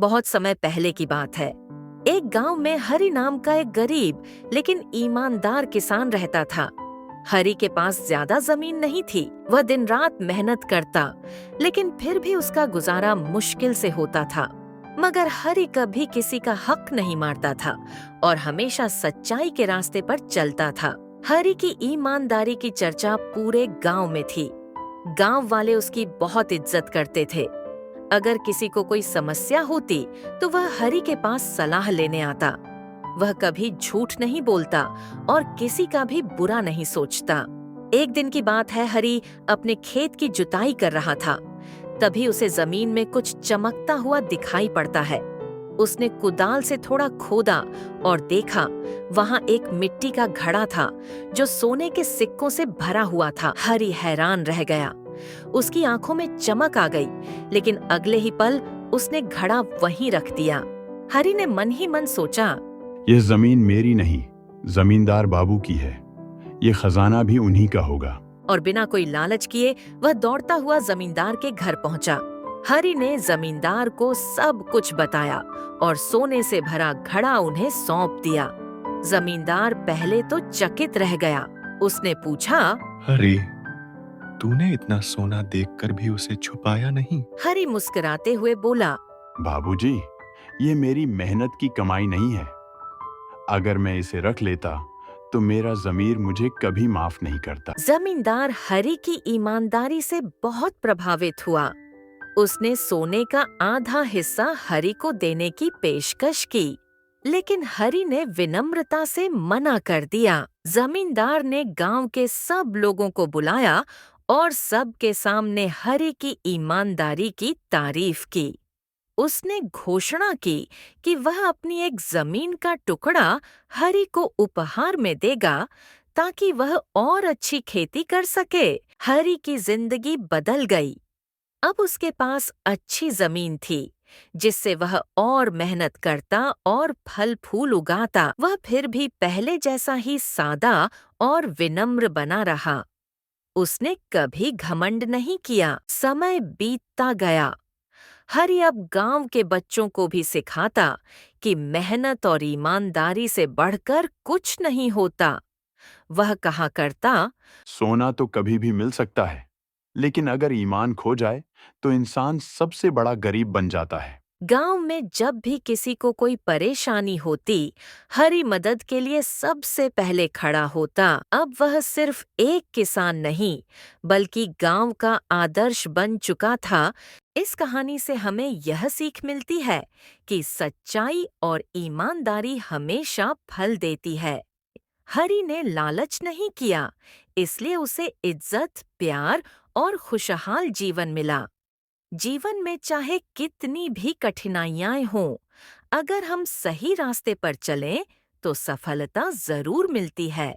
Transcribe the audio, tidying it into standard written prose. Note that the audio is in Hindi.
बहुत समय पहले की बात है। एक गांव में हरि नाम का एक गरीब लेकिन ईमानदार किसान रहता था। हरि के पास ज्यादा जमीन नहीं थी। वह दिन रात मेहनत करता, लेकिन फिर भी उसका गुजारा मुश्किल से होता था। मगर हरि कभी किसी का हक नहीं मारता था और हमेशा सच्चाई के रास्ते पर चलता था। हरि की ईमानदारी की चर्चा पूरे गांव में थी। गांव वाले उसकी बहुत इज्जत करते थे। अगर किसी को कोई समस्या होती तो वह हरि के पास सलाह लेने आता। वह कभी झूठ नहीं बोलता और किसी का भी बुरा नहीं सोचता। एक दिन की बात है, हरि अपने खेत की जुताई कर रहा था। तभी उसे जमीन में कुछ चमकता हुआ दिखाई पड़ता है। उसने कुदाल से थोड़ा खोदा और देखा, वहां एक मिट्टी का घड़ा था जो सोने के सिक्कों से भरा हुआ था। हरि हैरान रह गया। उसकी आंखों में चमक आ गई, लेकिन अगले ही पल उसने घड़ा वहीं रख दिया। हरि ने मन ही मन सोचा, यह जमीन मेरी नहीं, जमींदार बाबू की है। ये खजाना भी उन्हीं का होगा। और बिना कोई लालच किए वह दौड़ता हुआ जमींदार के घर पहुंचा। हरि ने जमींदार को सब कुछ बताया और सोने से भरा घड़ा उन्हें सौंप दिया। जमींदार पहले तो चकित रह गया। उसने पूछा, हरि, तूने इतना सोना देखकर भी उसे छुपाया नहीं? हरि मुस्कुराते हुए बोला, बाबूजी, ये मेरी मेहनत की कमाई नहीं है। अगर मैं इसे रख लेता तो मेरा ज़मीर मुझे कभी माफ नहीं करता। जमींदार हरि की ईमानदारी से बहुत प्रभावित हुआ। उसने सोने का आधा हिस्सा हरि को देने की पेशकश की, लेकिन हरि ने विनम्रता से मना कर दिया। जमींदार ने गांव के सब लोगों को बुलाया और सबके सामने हरि की ईमानदारी की तारीफ की। उसने घोषणा की कि वह अपनी एक जमीन का टुकड़ा हरि को उपहार में देगा ताकि वह और अच्छी खेती कर सके। हरि की जिंदगी बदल गई। अब उसके पास अच्छी जमीन थी, जिससे वह और मेहनत करता और फल फूल उगाता। वह फिर भी पहले जैसा ही सादा और विनम्र बना रहा। उसने कभी घमंड नहीं किया। समय बीतता गया। हरि अब गांव के बच्चों को भी सिखाता कि मेहनत और ईमानदारी से बढ़कर कुछ नहीं होता। वह कहा करता, सोना तो कभी भी मिल सकता है, लेकिन अगर ईमान खो जाए तो इंसान सबसे बड़ा गरीब बन जाता है। गांव में जब भी किसी को कोई परेशानी होती, हरि मदद के लिए सबसे पहले खड़ा होता। अब वह सिर्फ एक किसान नहीं, बल्कि गांव का आदर्श बन चुका था। इस कहानी से हमें यह सीख मिलती है कि सच्चाई और ईमानदारी हमेशा फल देती है। हरि ने लालच नहीं किया, इसलिए उसे इज्जत, प्यार और खुशहाल जीवन मिला। जीवन में चाहे कितनी भी कठिनाइयां हों, अगर हम सही रास्ते पर चलें तो सफलता जरूर मिलती है।